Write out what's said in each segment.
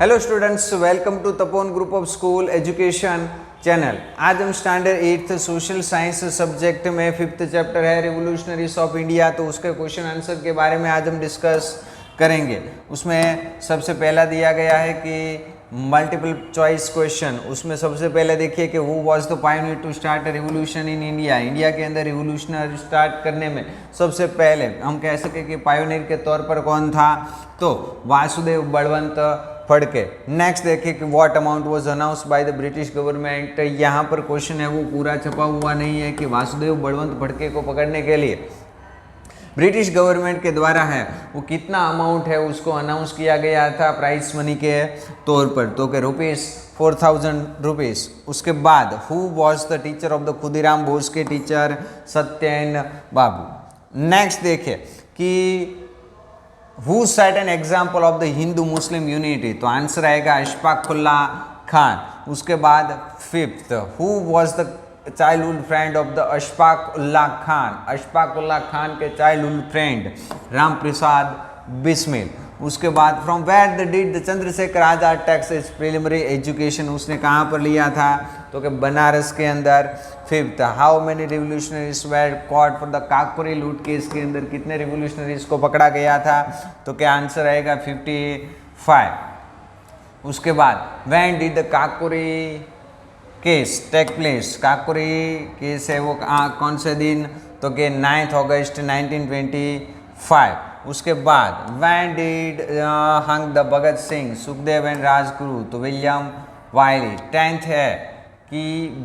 Hello students, welcome to Tapon group of school education channel. आज हम standard 8th social science subject में 5th chapter है revolutionaries of India, तो उसके question answer के बारे में आज हम डिस्कस करेंगे। उसमें सबसे पहला दिया गया है कि मल्टीपल चॉइस क्वेश्चन। उसमें सबसे पहले देखिए कि who was the pioneer to start a revolution in India. India के अंदर रिवोल्यूशन स्टार्ट करने में सबसे पहले हम कह सकें कि पायनियर के तौर पर कौन था, तो वासुदेव बलवंत फड़के। नेक्स्ट देखिए कि what amount was announced by the British government. यहाँ पर क्वेश्चन है वो पूरा छपा हुआ नहीं है कि वासुदेव बलवंत फड़के को पकड़ने के लिए ब्रिटिश गवर्नमेंट के द्वारा है वो कितना अमाउंट है उसको अनाउंस किया गया था प्राइस मनी के तौर पर, तो कि ₹4,000। उसके बाद who was the teacher of the Khudiram Bose के टीचर सत्येन बाबू। नेक्स्ट देखिए कि who set an example of the Hindu Muslim unity, तो आंसर आएगा अशफाक उल्लाह खान। उसके बाद fifth, who was the childhood friend of the Ashfaq Ullah Khan. Ashfaq Ullah Khan के चाइल्डहुड फ्रेंड राम प्रसाद बिस्मिल। उसके बाद from where the did the Chandrashekhar Azad takes is preliminary education, उसने कहाँ पर लिया था, तो कि बनारस के अंदर। Fifth, how many revolutionaries were caught for the Kakori loot case के अंदर कितने रिवोल्यूशनरीज को पकड़ा गया था, तो क्या आंसर आएगा 55। उसके बाद when did the Kakori case take place, Kakori case है वो कौन से दिन, तो कि 9 अगस्त 1925। उसके बाद when did hang the Bhagat Singh Sukhdev and Rajguru, तो विलियम वायली। 10th है कि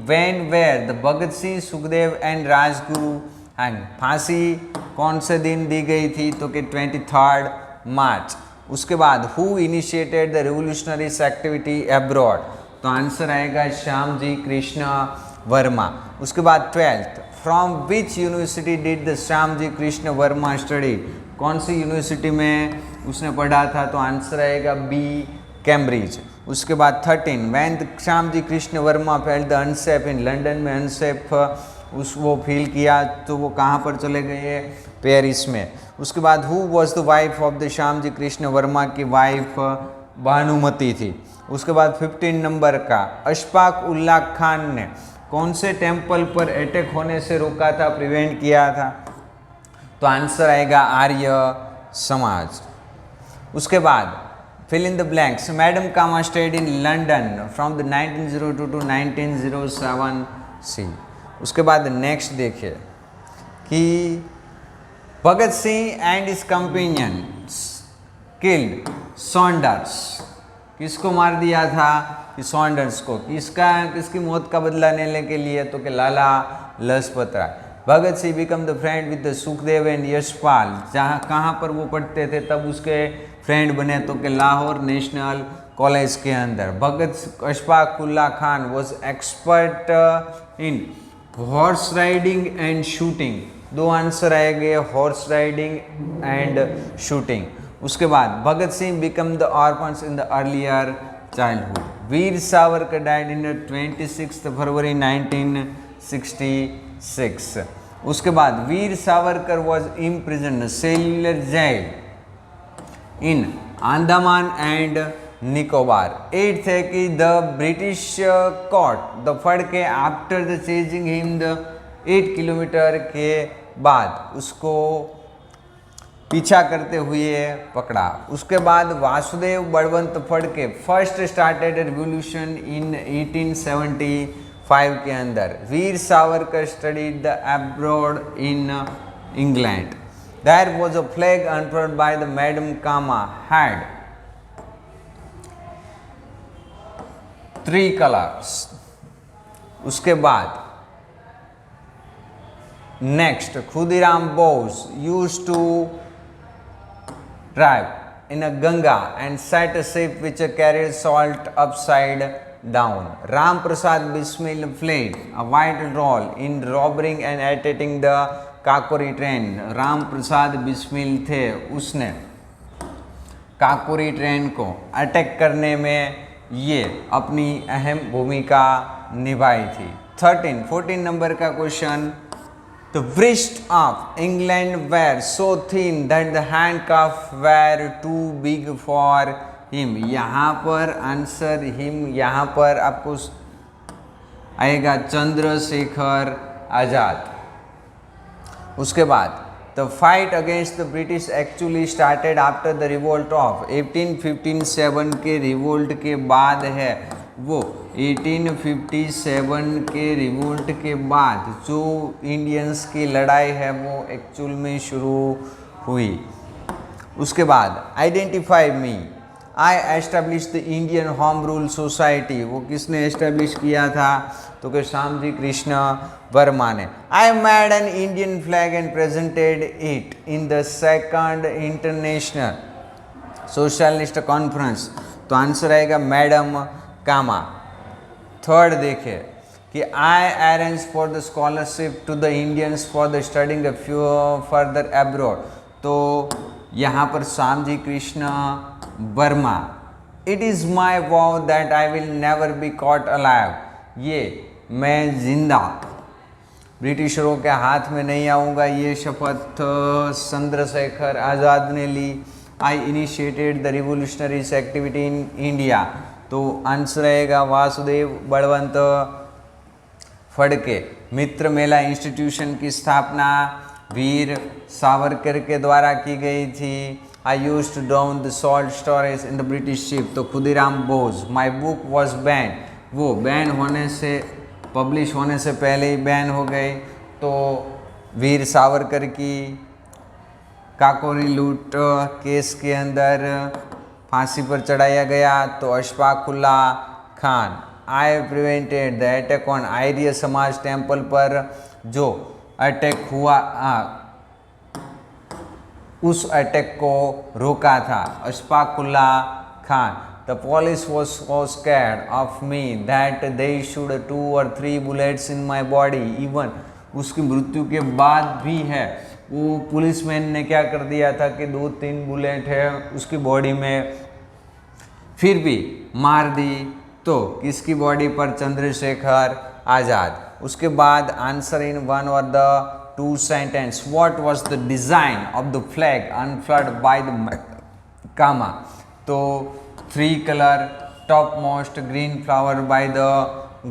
when were the Bhagat Singh Sukhdev and Rajguru hung, फांसी कौन से दिन दी गई थी, तो कि 23 मार्च। उसके बाद who initiated the revolutionaries activity abroad, तो आंसर आएगा श्यामजी कृष्ण वर्मा। उसके बाद 12th, from which university did the Shyamji Krishna Verma study, कौन सी यूनिवर्सिटी में उसने पढ़ा था, तो आंसर आएगा बी कैम्ब्रिज। उसके बाद 13, when the Shyamji Krishna Verma felt the unsafe in London में अनसेफ वो फील किया तो वो कहाँ पर चले गए, पेरिस में। उसके बाद who was the wife of the Shyamji Krishna Verma की वाइफ भानुमति थी। उसके बाद 15 नंबर का अशफाक उल्लाह खान ने कौन से टेम्पल पर अटैक होने से रोका था, प्रिवेंट किया था, तो आंसर आएगा आर्य समाज। उसके बाद fill in the blanks, madam Cama stayed in London from the 1902 to 1907 सी। उसके बाद नेक्स्ट देखिए कि Bhagat Singh and his companions killed Saunders, किसको मार दिया था, कि सॉन्डर्स को। किसकी मौत का बदला लेने के लिए, तो कि Lala Lajpat Rai. Bhagat Singh became the friend with the Sukhdev and Yashpal, जहाँ कहाँ पर वो पढ़ते थे तब उसके फ्रेंड बने, तो कि लाहौर नेशनल कॉलेज के अंदर। Bhagat Ashfaq Ullah Khan was expert in horse riding and shooting, दो आंसर आएंगे हॉर्स राइडिंग एंड शूटिंग। उसके बाद Bhagat Singh became the orphans in the earlier childhood. Veer Savarkar died in 26 फरवरी 1966। उसके बाद Veer Savarkar was imprisoned cellular jail in Andaman and Nicobar. 8th है कि the British caught the Phadke after the chasing him the 8 kilometre के बाद उसको पीछा करते हुए पकड़ा। उसके बाद Vasudev Balwant Phadke first started revolution in 1875 के अंदर। Veer Savarkar studied the abroad in England. There was a flag unfurled by the madam Cama had 3 colours. उसके बाद next, Khudiram Bose used to drive in a Ganga and set a ship which carried salt upside down. Ram Prasad Bismil played a vital role in robbing and attacking the Kakori train. Ram Prasad Bismil थे, उसने Kakori train को attack करने में ये अपनी अहम भूमिका निभाई थी। 14 नंबर का question, The wrists of England were so thin that the handcuffs were too big for him, यहाँ पर आंसर हिम, यहाँ पर आपको आएगा चंद्रशेखर आजाद। उसके बाद the fight against the British actually started after the revolt of 1857 के रिवोल्ट के बाद है वो 1857 के रिवोल्ट के बाद जो इंडियंस की लड़ाई है वो एक्चुअल में शुरू हुई। उसके बाद identify me, I establish the Indian home rule society, वो किसने एस्टेब्लिश किया था? तो कि श्यामजी कृष्ण वर्मा ने। I made an Indian flag and presented it in the second international socialist conference, तो आंसर आएगा मैडम कामा। थर्ड देखिए कि I arrange for the scholarship to the Indians for the studying further abroad, तो यहाँ पर Shyamji Krishna Varma. It is my vow that I will never be caught alive, ये मैं जिंदा ब्रिटिशरों के हाथ में नहीं आऊँगा, ये शपथ चंद्रशेखर आज़ाद ने ली। I initiated the revolutionaries activity in India, तो आंसर रहेगा वासुदेव बलवंत फड़के। मित्र मेला इंस्टीट्यूशन की स्थापना वीर सावरकर के द्वारा की गई थी। I use to down the salt storage in the British ship, तो Khudiram Bose. My book was ban, वो बैन होने से, पब्लिश होने से पहले ही बैन हो गई, तो वीर सावरकर की काकोरी लूट केस के अंदर फांसी पर चढ़ाया गया, तो अशफाक उल्लाह खान। आई prevented the attack on Arya Samaj temple पर जो अटैक हुआ, उस अटैक को रोका था Ashfaq Ullah Khan. The police was so scared of me that they should 2 or 3 bullets in my body, even उसकी मृत्यु के बाद भी है वो पुलिसमैन ने क्या कर दिया था कि 2-3 बुलेट है उसकी बॉडी में, फिर भी मार दी। तो किसकी बॉडी पर? चंद्रशेखर आज़ाद। उसके बाद answer in 1 or 2 sentence, what was the design of the flag unfurled by the Cama, तो 3 color, top most green flower by the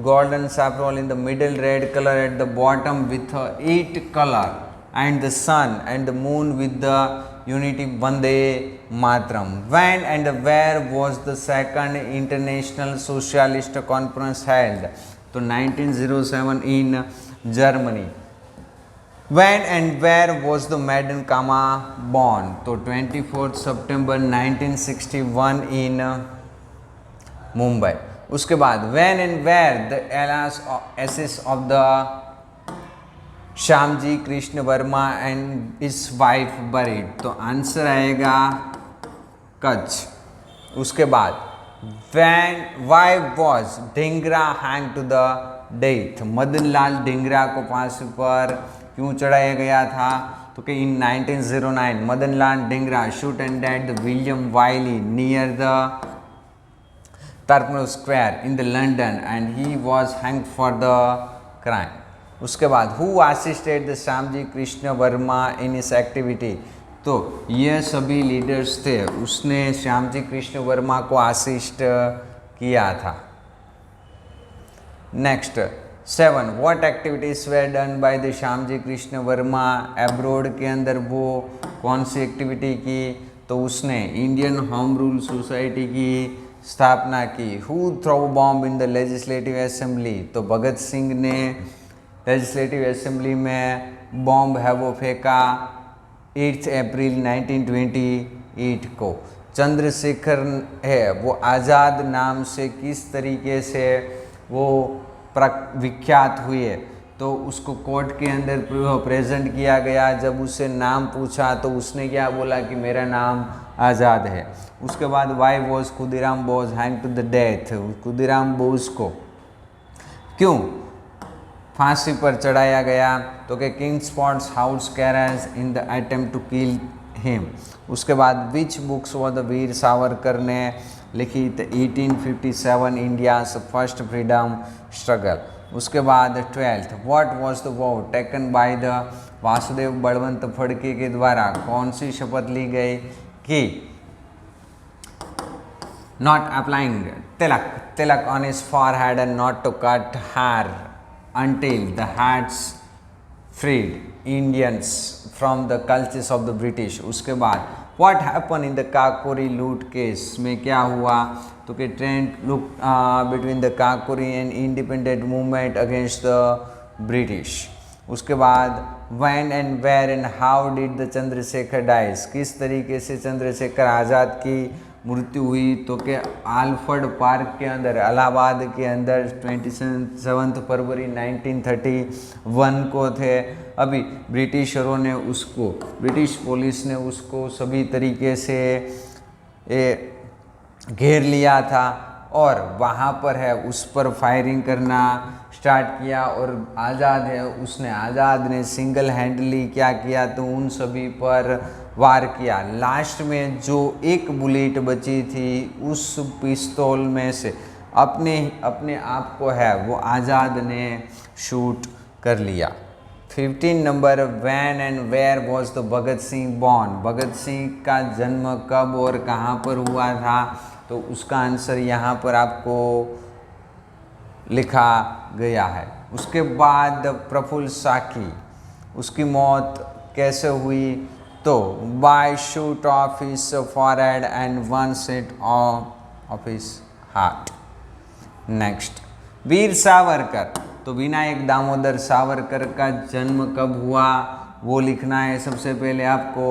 golden saffron in the middle, red color at the bottom with 8 color, and the sun and the moon with the unity Vande Mataram. When and where was the second international socialist conference held? तो 1907 in Germany. When and where was the Madam Kama born? तो 24 September 1961 in Mumbai. उसके बाद when and where the ashes of the Shyamji Krishna Verma and his wife buried, तो answer आएगा कच्छ। उसके बाद when why was Dhingra hanged to the death, Madan Lal Dhingra को फांसी पर क्यों चढ़ाया गया था? तो कि in 1909 Madan Lal Dhingra shoot and dead the William Wyllie near the terminal square in the London and he was hanged for the crime. उसके बाद who assisted the Shyamji Krishna Varma in इस एक्टिविटी, तो ये सभी लीडर्स थे, उसने श्यामजी कृष्ण वर्मा को असिस्ट किया था। Next 7 what activities were done by the Shyamji Krishna Varma abroad के अंदर वो कौन सी एक्टिविटी की? तो उसने इंडियन होम रूल सोसाइटी की स्थापना की। Who throw bomb in the legislative assembly, तो भगत सिंह ने लेजिस्लेटिव असेंबली में बॉम्ब है वो फेंका 8 अप्रैल 1928 को। चंद्रशेखर है वो आज़ाद नाम से किस तरीके से वो विख्यात हुए, तो उसको कोर्ट के अंदर प्रेजेंट किया गया। जब उससे नाम पूछा तो उसने क्या बोला कि मेरा नाम आज़ाद है। उसके बाद why was Khudiram Bose hang to the death, Khudiram Bose को क्यों फांसी पर चढ़ाया गया? तो कि Kingsford's horse carriage in the attempt to kill him. उसके बाद विच बुक्स वो द वीर सावरकर ने लिखी? तो 1857 इंडियाज फर्स्ट फ्रीडम स्ट्रगल। उसके बाद 12th what was the wow taken by the Vasudev Balwant Phadke के द्वारा कौन सी शपथ ली गई कि not applying tilak on his forehead and not to cut hair until the hats freed Indians from the clutches of the British. उसके बाद what happened in the Kakori loot case में क्या हुआ, तो कि trend look between the Kakori and independent movement against the British. उसके बाद when and where and how did the Chandrashekhar dies, किस तरीके से चंद्रशेखर आज़ाद की मृत्यु हुई, तो कि आल्फर्ड पार्क के अंदर इलाहाबाद के अंदर 27 फरवरी 1931 को थे. अभी ब्रिटिशरों ने उसको, ब्रिटिश पुलिस ने उसको सभी तरीके से घेर लिया था और वहाँ पर है उस पर फायरिंग करना स्टार्ट किया. और आज़ाद है, उसने आज़ाद ने सिंगल हैंडली क्या किया, तो उन सभी पर वार किया. लास्ट में जो एक बुलेट बची थी उस पिस्तौल में से अपने आप को है वो आज़ाद ने शूट कर लिया. 15 number when and where was the Bhagat Singh born, Bhagat Singh का जन्म कब और कहाँ पर हुआ था, तो उसका आंसर यहाँ पर आपको लिखा गया है. उसके बाद प्रफुल्ल साकी, उसकी मौत कैसे हुई, तो by shoot of his forehead and one set of his heart. Next Veer Savarkar, तो विनायक दामोदर सावरकर का जन्म कब हुआ वो लिखना है सबसे पहले आपको.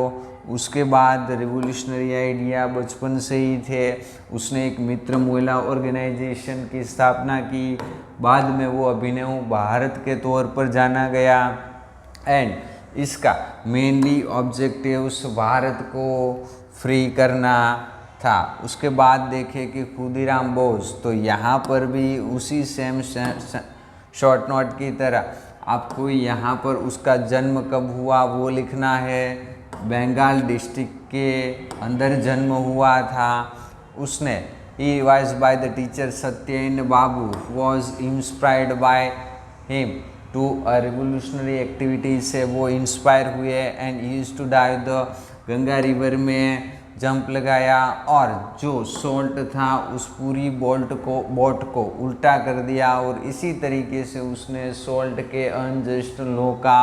उसके बाद रिवोल्यूशनरी आइडिया बचपन से ही थे. उसने एक मित्र महिला ऑर्गेनाइजेशन की स्थापना की. बाद में वो अभिनव भारत के तौर पर जाना गया एंड इसका मेनली ऑब्जेक्टिव उस भारत को फ्री करना था. उसके बाद देखें कि खुदीराम बोस, तो यहाँ पर भी उसी सेम शॉर्ट नोट की तरह आपको यहाँ पर उसका जन्म कब हुआ वो लिखना है. बंगाल डिस्ट्रिक्ट के अंदर जन्म हुआ था. उसने he was by the teacher Satyendra Babu was inspired by him to a revolutionary activity से वो इंस्पायर हुए and he used to dive the Ganga river में जंप लगाया और जो सोल्ट था उस पूरी बोट को उल्टा कर दिया और इसी तरीके से उसने सोल्ट के अनजस्ट लॉ का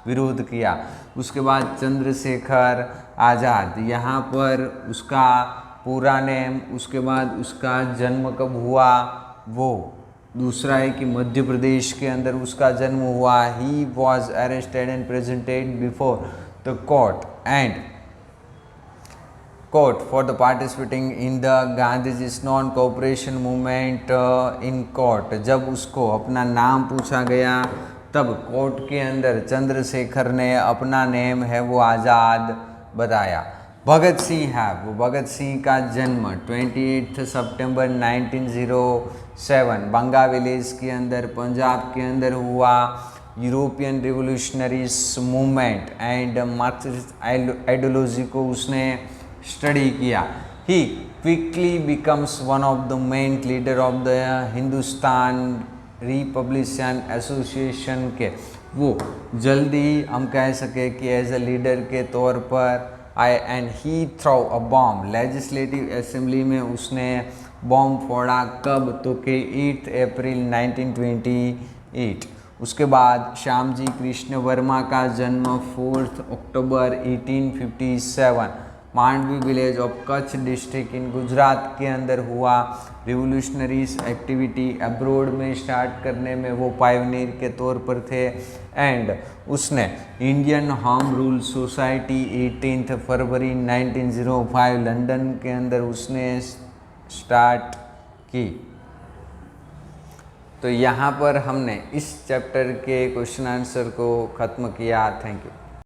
विरोध किया. उसके बाद चंद्रशेखर आज़ाद, यहाँ पर उसका पूरा नेम, उसके बाद उसका जन्म कब हुआ वो दूसरा है कि मध्य प्रदेश के अंदर उसका जन्म हुआ. He was arrested and presented before the court for the participating in the गांधीजी's non cooperation movement in court. जब उसको अपना नाम पूछा गया तब कोर्ट के अंदर चंद्रशेखर ने अपना नेम है वो आज़ाद बताया. भगत सिंह है, वो भगत सिंह का जन्म 28 सितंबर 1907 बंगा विलेज के अंदर पंजाब के अंदर हुआ. European revolutionaries movement and Marxist ideology को उसने स्टडी किया. He quickly becomes one of the main leader of the Hindustan Republican Association के, वो जल्दी हम कह सके कि एज ए लीडर के तौर पर आए. And he throw a bomb, legislative assembly में उसने बॉम्ब फोड़ा. कब, तो कि 8 अप्रैल 1928. उसके बाद श्यामजी कृष्ण वर्मा का जन्म 4 October 1857 Mandvi village of Kutch district in Gujarat के अंदर हुआ. रिवोल्यूशनरीज एक्टिविटी अब्रोड में स्टार्ट करने में वो पायोनियर के तौर पर थे एंड उसने इंडियन होम रूल सोसाइटी 18 फरवरी 1905 लंदन के अंदर उसने स्टार्ट की. तो यहाँ पर हमने इस चैप्टर के क्वेश्चन आंसर को ख़त्म किया. Thank you.